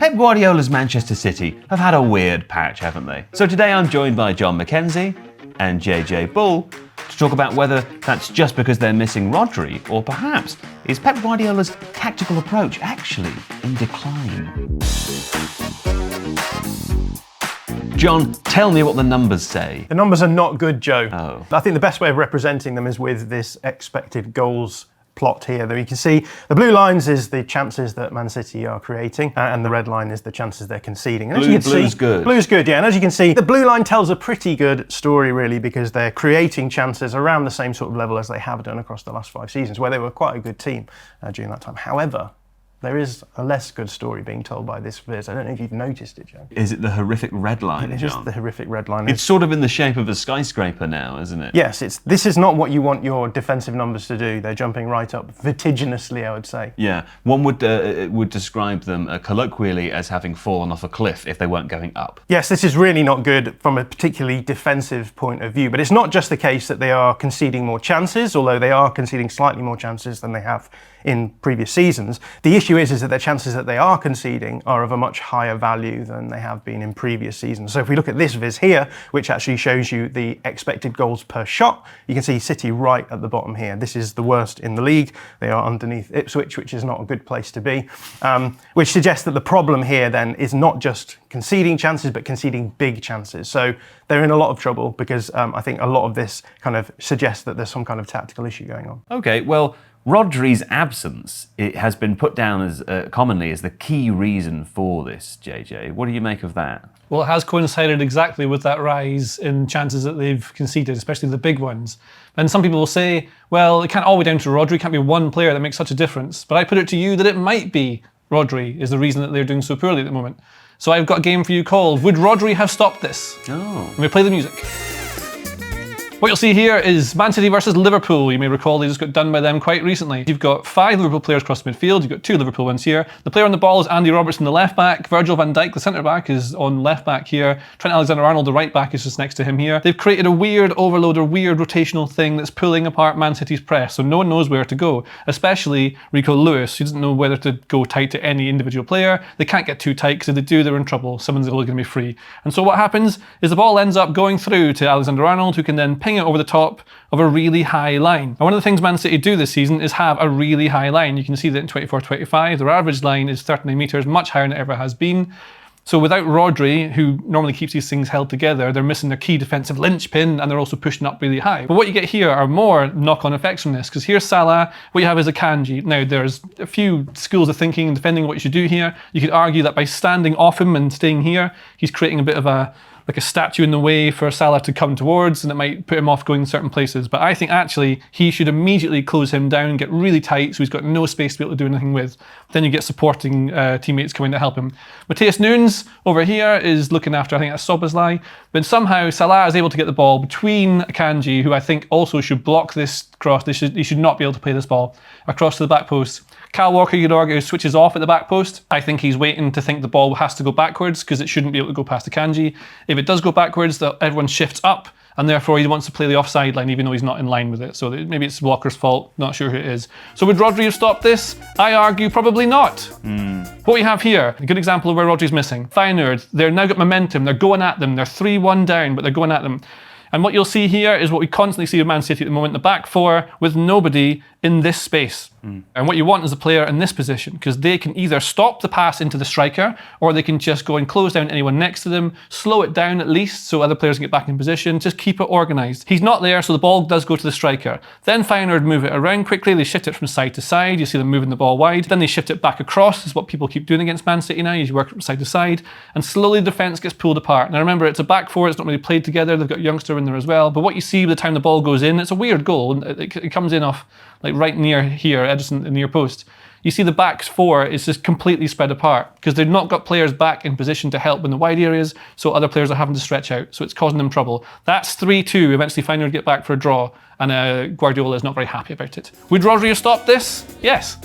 Pep Guardiola's Manchester City have had a weird patch, haven't they? So today I'm joined by John Mackenzie and JJ Bull to talk about whether that's just because they're missing Rodri, or perhaps is Pep Guardiola's tactical approach actually in decline? John, tell me what the numbers say. The numbers are not good, Joe. Oh. I think the best way of representing them is with this expected goals plot here. There you can see the blue lines is the chances that Man City are creating, and the red line is the chances they're conceding. And Blue's good. Blue's good, yeah. And as you can see, the blue line tells a pretty good story, really, because they're creating chances around the same sort of level as they have done across the last 5 seasons, where they were quite a good team during that time. However, there is a less good story being told by this Viz. I don't know if you've noticed it, Joe. Is it the horrific red line, It is John? the horrific red line. It's sort of in the shape of a skyscraper now, isn't it? Yes, this is not what you want your defensive numbers to do. They're jumping right up vertiginously, I would say. Yeah, one would describe them colloquially as having fallen off a cliff if they weren't going up. Yes, this is really not good from a particularly defensive point of view, but it's not just the case that they are conceding more chances, although they are conceding slightly more chances than they have in previous seasons. The issue is that the chances that they are conceding are of a much higher value than they have been in previous seasons. So if we look at this Viz here, which actually shows you the expected goals per shot, you can see City right at the bottom here. This is the worst in the league. They are underneath Ipswich, which is not a good place to be, which suggests that the problem here then is not just conceding chances, but conceding big chances. So they're in a lot of trouble because I think a lot of this kind of suggests that there's some kind of tactical issue going on. Okay, well, Rodri's absence, it has been put down as commonly as the key reason for this, JJ. What do you make of that? Well, it has coincided exactly with that rise in chances that they've conceded, especially the big ones. And some people will say, well, it can't all be down to Rodri, it can't be one player that makes such a difference. But I put it to you that it might be Rodri is the reason that they're doing so poorly at the moment. So I've got a game for you called Would Rodri Have Stopped This? Oh. Let me play the music. What you'll see here is Man City versus Liverpool. You may recall they just got done by them quite recently. You've got 5 Liverpool players across the midfield. You've got 2 Liverpool ones here. The player on the ball is Andy Robertson, the left back. Virgil van Dijk, the centre back, is on left back here. Trent Alexander-Arnold, the right back, is just next to him here. They've created a weird overload or weird rotational thing that's pulling apart Man City's press, so no one knows where to go, especially Rico Lewis, who doesn't know whether to go tight to any individual player. They can't get too tight, because if they do, they're in trouble. Someone's always going to be free. And so what happens is the ball ends up going through to Alexander-Arnold, who can then ping it over the top of a really high line. And one of the things Man City do this season is have a really high line. You can see that in 24-25, their average line is 39 metres, much higher than it ever has been. So without Rodri, who normally keeps these things held together, they're missing their key defensive linchpin, and they're also pushing up really high. But what you get here are more knock-on effects from this, because here's Salah, what you have is a Kanji. Now, there's a few schools of thinking depending on what you should do here. You could argue that by standing off him and staying here, he's creating a bit of a statue in the way for Salah to come towards, and it might put him off going certain places. But I think actually he should immediately close him down, get really tight so he's got no space to be able to do anything with. Then you get supporting teammates coming to help him. Matheus Nunes over here is looking after, I think that's Szoboszlai, but somehow Salah is able to get the ball between Akanji, who I think also should block this cross. He should not be able to play this ball across to the back post. Kyle Walker, you'd argue, switches off at the back post. I think he's waiting to think the ball has to go backwards because it shouldn't be able to go past Akanji. If it does go backwards, everyone shifts up, and therefore he wants to play the offside line even though he's not in line with it. So maybe it's Walker's fault, not sure who it is. So would Rodri have stopped this? I argue probably not. What we have here, a good example of where Rodri's missing. Feyenoord, they're now got momentum, they're going at them, they're 3-1 down, but they're going at them. And what you'll see here is what we constantly see with Man City at the moment, the back four with nobody in this space. And what you want is a player in this position, because they can either stop the pass into the striker, or they can just go and close down anyone next to them, slow it down at least so other players can get back in position, just keep it organised. He's not there, so the ball does go to the striker. Then Feyenoord move it around quickly, they shift it from side to side, you see them moving the ball wide, then they shift it back across, is what people keep doing against Man City now, you work from side to side, and slowly the defence gets pulled apart. Now remember, it's a back four, it's not really played together, they've got a youngster in there as well, but what you see by the time the ball goes in, it's a weird goal, it comes in off like right near here, Edison, near post. You see the back four is just completely spread apart because they've not got players back in position to help in the wide areas, so other players are having to stretch out, so it's causing them trouble. That's 3-2, eventually Feyenoord get back for a draw, and Guardiola is not very happy about it. Would Rodri have stopped this? Yes.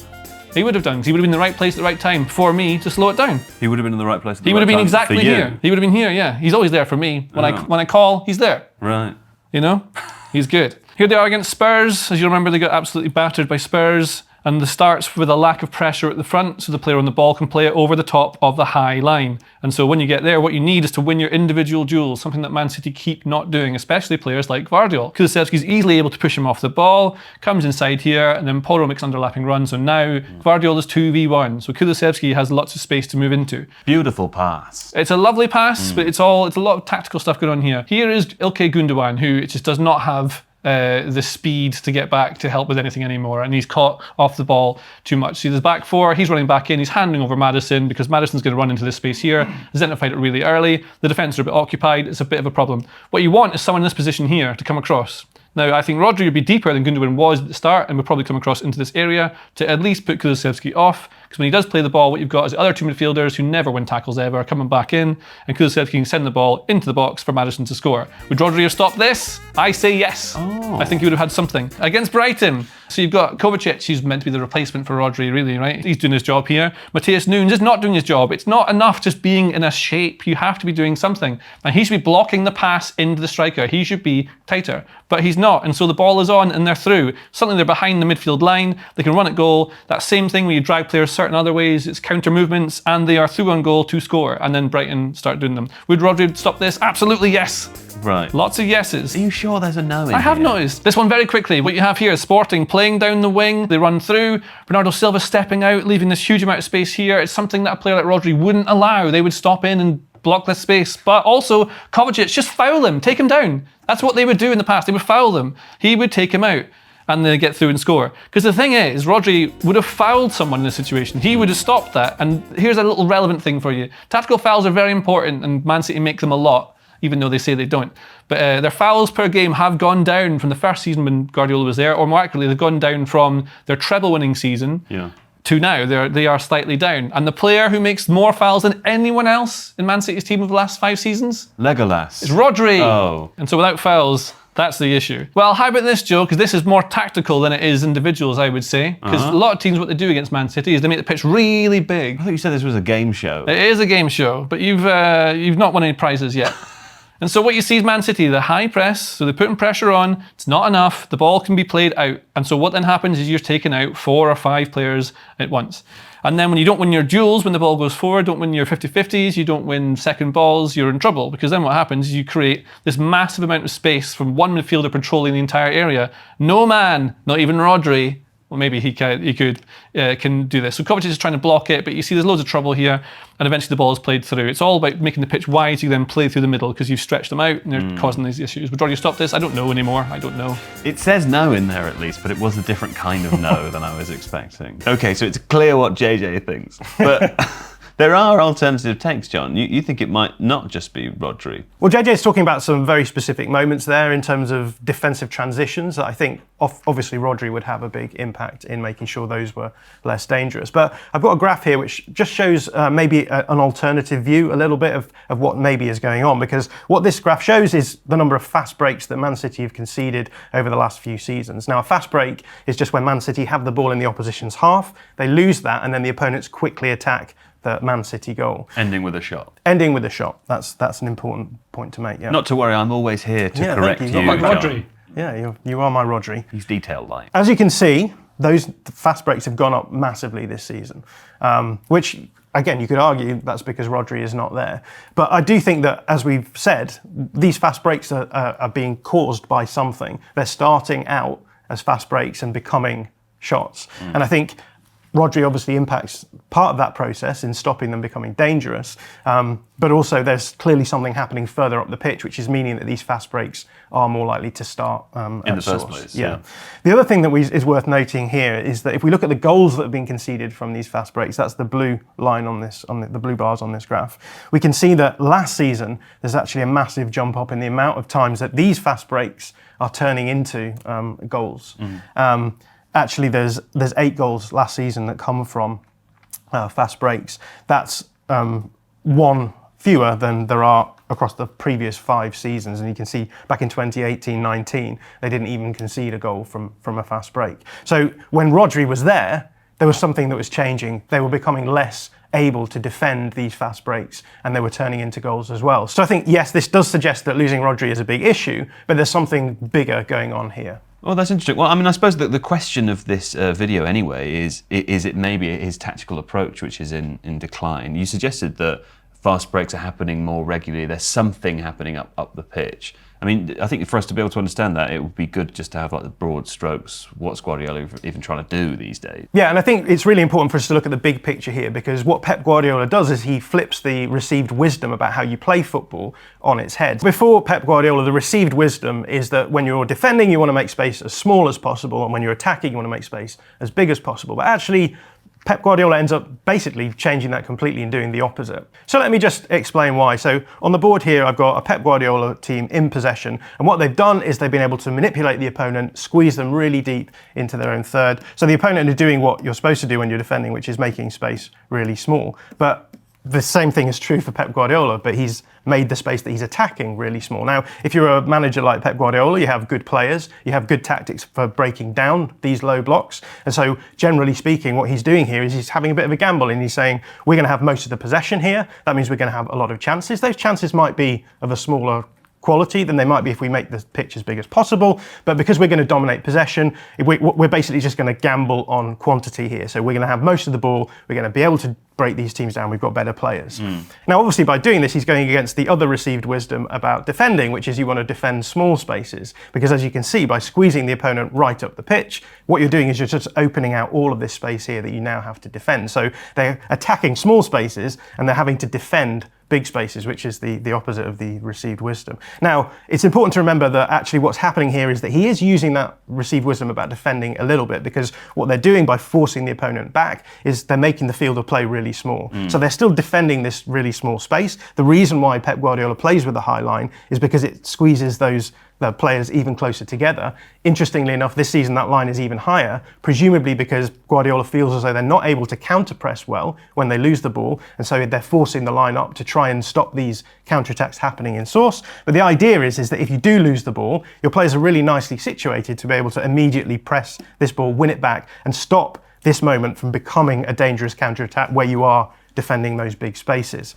He would have done, because he would have been in the right place at the right time for me to slow it down. He would have been in the right place at the He right would have been time exactly for you. here. He would have been here, yeah. He's always there for me. When I call, he's there. Right. You know? He's good. Here they are against Spurs. As you remember, they got absolutely battered by Spurs. And this starts with a lack of pressure at the front, so the player on the ball can play it over the top of the high line. And so when you get there, what you need is to win your individual duels, something that Man City keep not doing, especially players like Guardiola. Kulusevski's easily able to push him off the ball, comes inside here, and then Porro makes underlapping runs. So now Guardiola's 2v1, so Kulusevski has lots of space to move into. Beautiful pass. It's a lovely pass, but it's a lot of tactical stuff going on here. Here is Ilkay Gundogan, who just does not have the speed to get back to help with anything anymore, and he's caught off the ball too much. See, there's back four, he's running back in, he's handing over Maddison because Maddison's going to run into this space here, identified it really early, the defence are a bit occupied, it's a bit of a problem. What you want is someone in this position here to come across. Now, I think Rodri would be deeper than Gundogan was at the start and would probably come across into this area to at least put Kulusevski off, because when he does play the ball, what you've got is the other two midfielders who never win tackles ever coming back in, and Kulusevski can send the ball into the box for Maddison to score. Would Rodri have stopped this? I say yes. I think he would have had something. Against Brighton, so you've got Kovacic, who's meant to be the replacement for Rodri, really, right? He's doing his job here. Matthias Nunes is not doing his job. It's not enough just being in a shape. You have to be doing something. And he should be blocking the pass into the striker. He should be tighter, but he's not. And so the ball is on and they're through. Suddenly they're behind the midfield line. They can run at goal. That same thing when you drag players certain other ways, it's counter movements, and they are through on goal to score. And then Brighton start doing them. Would Rodri stop this? Absolutely yes. Right. Lots of yeses. Are you sure there's a no in I have here? noticed. This one very quickly. What you have here is Sporting playing down the wing. They run through. Bernardo Silva stepping out, leaving this huge amount of space here. It's something that a player like Rodri wouldn't allow. They would stop in and block this space. But also, Kovacic, just foul him. Take him down. That's what they would do in the past. They would foul them. He would take him out and then get through and score. Because the thing is, Rodri would have fouled someone in this situation. He would have stopped that. And here's a little relevant thing for you. Tactical fouls are very important, and Man City make them a lot, even though they say they don't. But their fouls per game have gone down from the first season when Guardiola was there, or more accurately, they've gone down from their treble-winning season to now. They are slightly down. And the player who makes more fouls than anyone else in Man City's team of the last 5 seasons Legolas. is Rodri. Oh. And so without fouls, that's the issue. Well, how about this, Joe? Because this is more tactical than it is individuals, I would say. Because a lot of teams, what they do against Man City is they make the pitch really big. I thought you said this was a game show. It is a game show, but you've not won any prizes yet. And so what you see is Man City, the high press, so they're putting pressure on, it's not enough, the ball can be played out. And so what then happens is you're taking out 4 or 5 players at once. And then when you don't win your duels, when the ball goes forward, don't win your 50-50s, you don't win second balls, you're in trouble. Because then what happens is you create this massive amount of space from one midfielder patrolling the entire area. No man, not even Rodri, well, maybe he can do this. So Kovacic is trying to block it, but you see there's loads of trouble here, and eventually the ball is played through. It's all about making the pitch wide so you then play through the middle because you've stretched them out and they're causing these issues. Would Rodri stop this? I don't know anymore. I don't know. It says no in there at least, but it was a different kind of no than I was expecting. Okay, so it's clear what JJ thinks. But there are alternative takes, John. You think it might not just be Rodri? Well, JJ's talking about some very specific moments there in terms of defensive transitions that I think obviously Rodri would have a big impact in making sure those were less dangerous. But I've got a graph here which just shows maybe an alternative view, a little bit of what maybe is going on, because what this graph shows is the number of fast breaks that Man City have conceded over the last few seasons. Now, a fast break is just when Man City have the ball in the opposition's half, they lose that, and then the opponents quickly attack the Man City goal. Ending with a shot. Ending with a shot. That's an important point to make. Yeah. Not to worry, I'm always here to correct you. Not like John. Rodri. Yeah, you are my Rodri. He's detail light. As you can see, those fast breaks have gone up massively this season, which, again, you could argue that's because Rodri is not there. But I do think that, as we've said, these fast breaks are being caused by something. They're starting out as fast breaks and becoming shots. And I think Rodri obviously impacts part of that process in stopping them becoming dangerous, but also there's clearly something happening further up the pitch, which is meaning that these fast breaks are more likely to start in the first place. Yeah. The other thing that is worth noting here is that if we look at the goals that have been conceded from these fast breaks, that's the blue line on this, the blue bars on this graph, we can see that last season there's actually a massive jump up in the amount of times that these fast breaks are turning into goals. Actually, there's 8 goals last season that come from fast breaks. That's 1 fewer than there are across the previous 5 seasons. And you can see back in 2018-19, they didn't even concede a goal from a fast break. So when Rodri was there was something that was changing. They were becoming less able to defend these fast breaks, and they were turning into goals as well. So I think, yes, this does suggest that losing Rodri is a big issue, but there's something bigger going on here. Well, that's interesting. Well, I mean, I suppose that the question of this video anyway is it maybe his tactical approach which is in decline? You suggested that fast breaks are happening more regularly. There's something happening up the pitch. I mean, I think for us to be able to understand that, it would be good just to have like the broad strokes. What's Guardiola even trying to do these days? Yeah, and I think it's really important for us to look at the big picture here, because what Pep Guardiola does is he flips the received wisdom about how you play football on its head. Before Pep Guardiola, the received wisdom is that when you're defending, you want to make space as small as possible, and when you're attacking, you want to make space as big as possible. But actually, Pep Guardiola ends up basically changing that completely and doing the opposite. So let me just explain why. So on the board here, I've got a Pep Guardiola team in possession. And what they've done is they've been able to manipulate the opponent, squeeze them really deep into their own third. So the opponent is doing what you're supposed to do when you're defending, which is making space really small. But the same thing is true for Pep Guardiola, but he's made the space that he's attacking really small. Now, if you're a manager like Pep Guardiola, you have good players, you have good tactics for breaking down these low blocks. And so, generally speaking, what he's doing here is he's having a bit of a gamble, and he's saying, we're going to have most of the possession here. That means we're going to have a lot of chances. Those chances might be of a smaller quality than they might be if we make the pitch as big as possible. But because we're going to dominate possession, we're basically just going to gamble on quantity here. So we're going to have most of the ball, we're going to be able to break these teams down, we've got better players. Now, obviously, by doing this, he's going against the other received wisdom about defending, which is you want to defend small spaces. Because as you can see, by squeezing the opponent right up the pitch, what you're doing is you're just opening out all of this space here that you now have to defend. So they're attacking small spaces and they're having to defend big spaces, which is the opposite of the received wisdom. Now, it's important to remember that actually what's happening here is that he is using that received wisdom about defending a little bit, because what they're doing by forcing the opponent back is they're making the field of play really small. So they're still defending this really small space. The reason why Pep Guardiola plays with the high line is because it squeezes the players even closer together. Interestingly enough, this season that line is even higher, presumably because Guardiola feels as though they're not able to counter-press well when they lose the ball, and so they're forcing the line up to try and stop these counter-attacks happening in source. But the idea is that if you do lose the ball, your players are really nicely situated to be able to immediately press this ball, win it back, and stop this moment from becoming a dangerous counter-attack where you are defending those big spaces.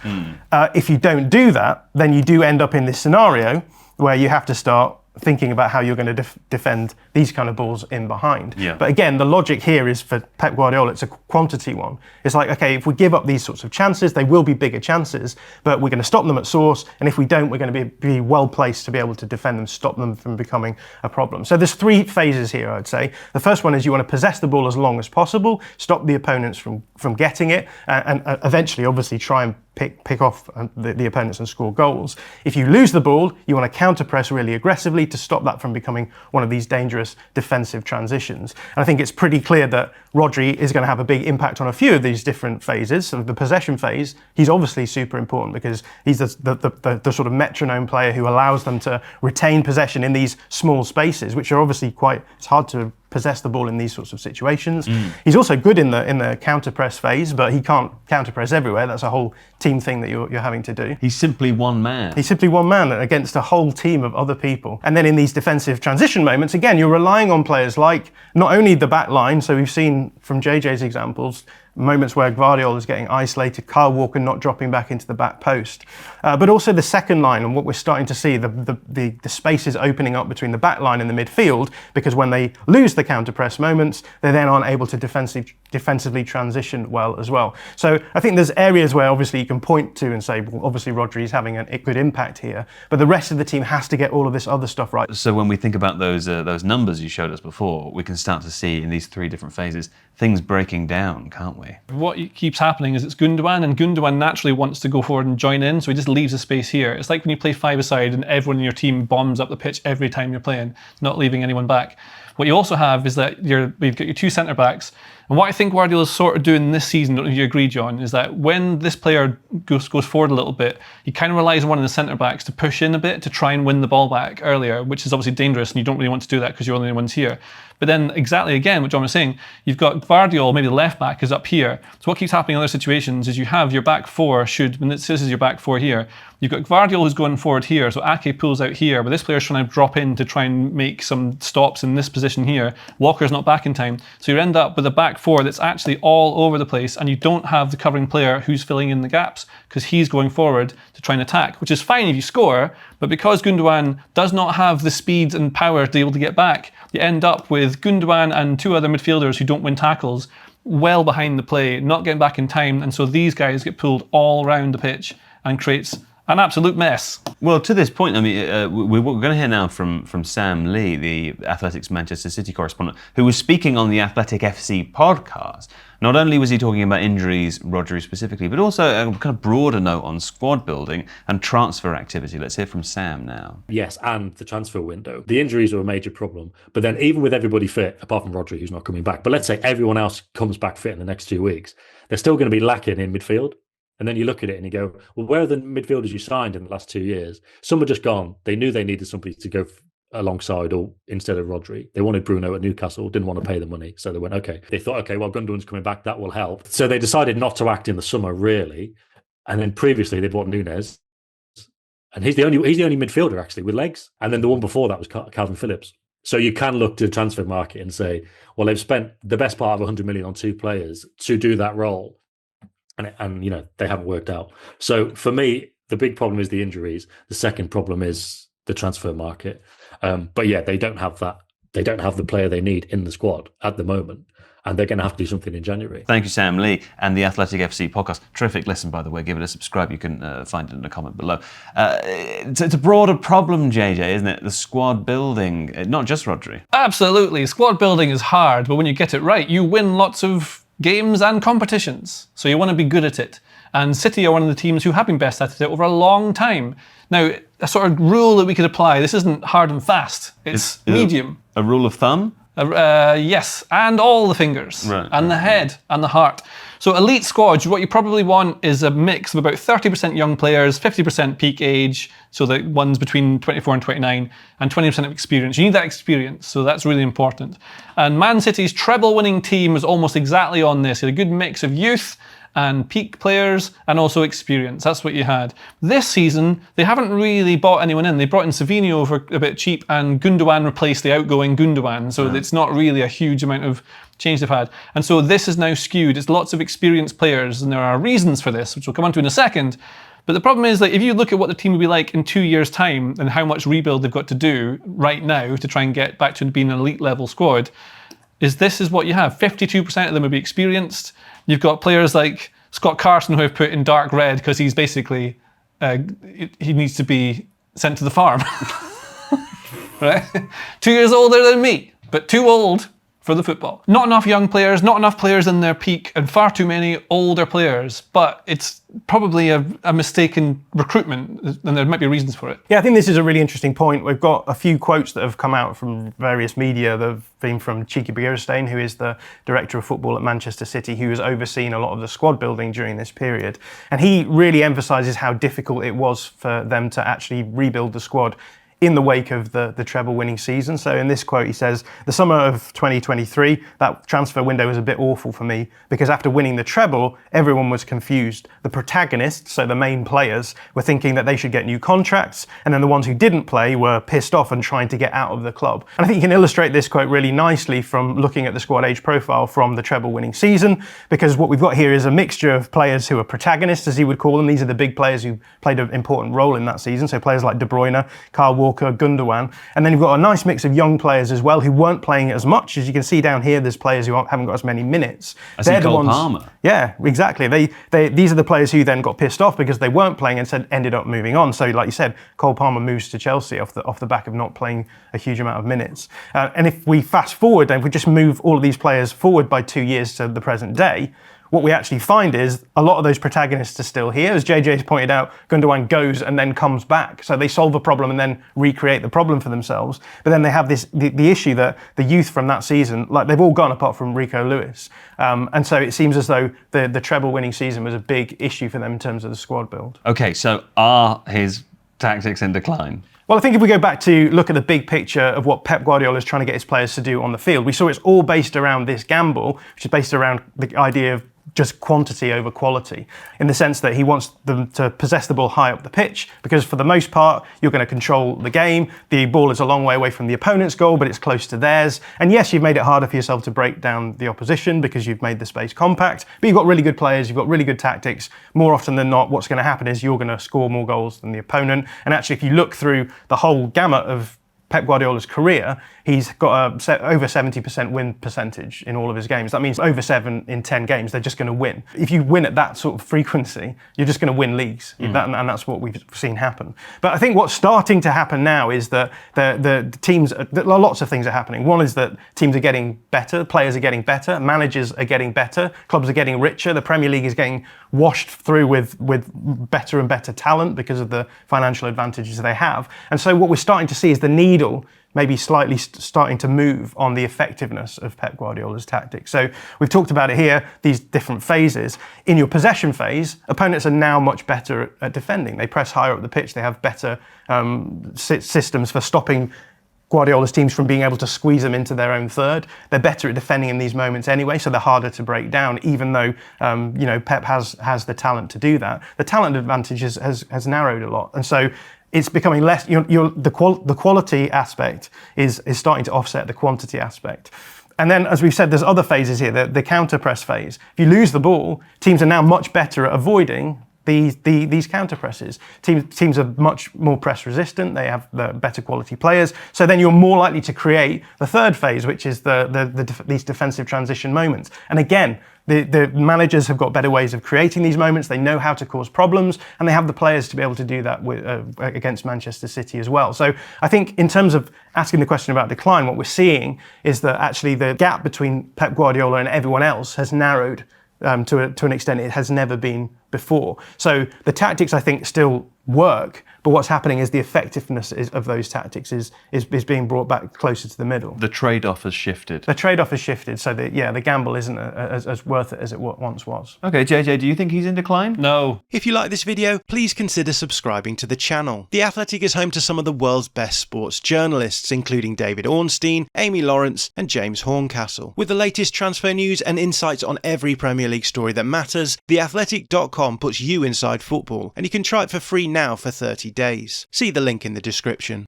If you don't do that, then you do end up in this scenario where you have to start thinking about how you're going to defend these kind of balls in behind. But again, the logic here is for Pep Guardiola, it's a quantity one. It's like, okay, if we give up these sorts of chances, they will be bigger chances, but we're going to stop them at source, and if we don't, we're going to be well placed to be able to defend them, stop them from becoming a problem. So there's three phases here, I'd say. The first one is you want to possess the ball as long as possible, stop the opponents from getting it, and eventually, obviously, try and pick off the opponents and score goals. If you lose the ball, you want to counter-press really aggressively to stop that from becoming one of these dangerous defensive transitions. And I think it's pretty clear that Rodri is going to have a big impact on a few of these different phases. So the possession phase, he's obviously super important because he's the sort of metronome player who allows them to retain possession in these small spaces, which are obviously it's hard to possess the ball in these sorts of situations. He's also good in the counter press phase, but he can't counter press everywhere. That's a whole team thing that you're having to do. He's simply one man. He's simply one man against a whole team of other people. And then in these defensive transition moments, again, you're relying on players like not only the back line, so we've seen from JJ's examples, moments where Guardiola is getting isolated, Kyle Walker not dropping back into the back post, but also the second line, and what we're starting to see, the spaces opening up between the back line and the midfield, because when they lose the counter-press moments, they then aren't able to defensively transition well as well. So I think there's areas where obviously you can point to and say, well, obviously Rodri is having a good impact here, but the rest of the team has to get all of this other stuff right. So when we think about those numbers you showed us before, we can start to see in these three different phases, things breaking down, can't we? What keeps happening is it's Gundogan, and Gundogan naturally wants to go forward and join in, so he just leaves a space here. It's like when you play five-a-side and everyone in your team bombs up the pitch every time you're playing, not leaving anyone back. What you also have is that you've got your two centre-backs, and what I think Guardiola's sort of doing this season, don't know if you agree, John, is that when this player goes forward a little bit, he kind of relies on one of the centre-backs to push in a bit to try and win the ball back earlier, which is obviously dangerous, and you don't really want to do that because you're only the ones here. But then exactly again, what John was saying, you've got Guardiola, maybe the left back is up here. So what keeps happening in other situations is you have your back four when this is your back four here, you've got Guardiola who's going forward here, so Ake pulls out here, but this player's trying to drop in to try and make some stops in this position here. Walker's not back in time. So you end up with a back back four that's actually all over the place, and you don't have the covering player who's filling in the gaps because he's going forward to try and attack, which is fine if you score, but because Gundogan does not have the speed and power to be able to get back, you end up with Gundogan and two other midfielders who don't win tackles well behind the play, not getting back in time, and so these guys get pulled all around the pitch and creates an absolute mess. Well, to this point, I mean, we're going to hear now from Sam Lee, the Athletics Manchester City correspondent, who was speaking on the Athletic FC podcast. Not only was he talking about injuries, Rodri specifically, but also a kind of broader note on squad building and transfer activity. Let's hear from Sam now. Yes, and the transfer window. The injuries are a major problem. But then even with everybody fit, apart from Rodri, who's not coming back, but let's say everyone else comes back fit in the next 2 weeks, they're still going to be lacking in midfield. And then you look at it and you go, well, where are the midfielders you signed in the last 2 years? Some are just gone. They knew they needed somebody to go alongside or instead of Rodri. They wanted Bruno at Newcastle, didn't want to pay the money. So they went, okay. They thought, okay, well, Gundogan's coming back. That will help. So they decided not to act in the summer, really. And then previously they bought Nunez. And he's the only midfielder, actually, with legs. And then the one before that was Calvin Phillips. So you can look to the transfer market and say, well, they've spent the best part of 100 million on two players to do that role. And you know, they haven't worked out. So for me, the big problem is the injuries. The second problem is the transfer market. But yeah, they don't have that. They don't have the player they need in the squad at the moment. And they're going to have to do something in January. Thank you, Sam Lee, and the Athletic FC podcast. Terrific listen, by the way. Give it a subscribe. You can find it in a comment below. It's a broader problem, JJ, isn't it? The squad building, not just Rodri. Absolutely. Squad building is hard, but when you get it right, you win lots of games and competitions. So you want to be good at it. And City are one of the teams who have been best at it over a long time. Now, a sort of rule that we could apply, this isn't hard and fast. It's medium. A rule of thumb? Yes, and all the fingers, right, and the head, and the heart. So elite squads, what you probably want is a mix of about 30% young players, 50% peak age, so the ones between 24 and 29, and 20% of experience. You need that experience, so that's really important. And Man City's treble-winning team was almost exactly on this. It had a good mix of youth and peak players, and also experience. That's what you had. This season, they haven't really bought anyone in. They brought in Savinho for a bit cheap, and Gundogan replaced the outgoing Gundogan, so it's not really a huge amount of change they've had. And so this is now skewed. It's lots of experienced players, and there are reasons for this, which we'll come on to in a second. But the problem is that if you look at what the team will be like in 2 years' time, and how much rebuild they've got to do right now to try and get back to being an elite level squad, this is what you have. 52% of them will be experienced. You've got players like Scott Carson who I've put in dark red because he's basically, he needs to be sent to the farm. Right? 2 years older than me, but too old for the football. Not enough young players, not enough players in their peak, and far too many older players. But it's probably a mistake in recruitment, and there might be reasons for it. Yeah, I think this is a really interesting point. We've got a few quotes that have come out from various media that have been from Cheeky Begiristain, who is the director of football at Manchester City, who has overseen a lot of the squad building during this period. And he really emphasises how difficult it was for them to actually rebuild the squad in the wake of the treble-winning season. So in this quote, he says, "The summer of 2023, that transfer window was a bit awful for me because after winning the treble, everyone was confused. The protagonists, so the main players, were thinking that they should get new contracts, and then the ones who didn't play were pissed off and trying to get out of the club." And I think you can illustrate this quote really nicely from looking at the squad age profile from the treble-winning season, because what we've got here is a mixture of players who are protagonists, as he would call them. These are the big players who played an important role in that season, so players like De Bruyne, Kyle Walker, Gundogan, and then you've got a nice mix of young players as well who weren't playing as much. As you can see down here, there's players who haven't got as many minutes. They're the ones. Palmer. Yeah, exactly. These are the players who then got pissed off because they weren't playing and ended up moving on. So, like you said, Cole Palmer moves to Chelsea off the back of not playing a huge amount of minutes. And if we fast forward, and if we just move all of these players forward by 2 years to the present day, what we actually find is a lot of those protagonists are still here. As JJ's pointed out, Gundogan goes and then comes back. So they solve a problem and then recreate the problem for themselves. But then they have the issue that the youth from that season, like they've all gone apart from Rico Lewis. And so it seems as though the treble-winning season was a big issue for them in terms of the squad build. Okay, so are his tactics in decline? Well, I think if we go back to look at the big picture of what Pep Guardiola is trying to get his players to do on the field, we saw it's all based around this gamble, which is based around the idea of just quantity over quality, in the sense that he wants them to possess the ball high up the pitch, because for the most part, you're going to control the game. The ball is a long way away from the opponent's goal, but it's close to theirs. And yes, you've made it harder for yourself to break down the opposition because you've made the space compact, but you've got really good players, you've got really good tactics. More often than not, what's going to happen is you're going to score more goals than the opponent. And actually, if you look through the whole gamut of Pep Guardiola's career, he's got over 70% win percentage in all of his games. That means over 7 in 10 games, they're just going to win. If you win at that sort of frequency, you're just going to win leagues. And that's what we've seen happen. But I think what's starting to happen now is that the teams, lots of things are happening. One is that teams are getting better, players are getting better, managers are getting better, clubs are getting richer, the Premier League is getting washed through with better and better talent because of the financial advantages they have. And so what we're starting to see is the needle maybe slightly starting to move on the effectiveness of Pep Guardiola's tactics. So we've talked about it here, these different phases. In your possession phase, opponents are now much better at defending. They press higher up the pitch, they have better systems for stopping Guardiola's teams from being able to squeeze them into their own third. They're better at defending in these moments anyway, so they're harder to break down, even though Pep has the talent to do that. The talent advantage has narrowed a lot. And so it's becoming less, the quality aspect is starting to offset the quantity aspect. And then, as we've said, there's other phases here, the counter press phase. If you lose the ball, teams are now much better at avoiding these counter presses. Teams are much more press resistant, they have the better quality players, so then you're more likely to create the third phase, which is these defensive transition moments. And again, the managers have got better ways of creating these moments, they know how to cause problems, and they have the players to be able to do that against Manchester City as well. So I think in terms of asking the question about decline, what we're seeing is that actually the gap between Pep Guardiola and everyone else has narrowed to an extent it has never been before. So the tactics, I think, still work, but what's happening is the effectiveness of those tactics is being brought back closer to the middle. The trade-off has shifted. The trade-off has shifted, so the gamble isn't as worth it as it once was. Okay, JJ, do you think he's in decline? No. If you like this video, please consider subscribing to the channel. The Athletic is home to some of the world's best sports journalists, including David Ornstein, Amy Lawrence and James Horncastle. With the latest transfer news and insights on every Premier League story that matters, theathletic.com puts you inside football, and you can try it for free now for 30 days. See the link in the description.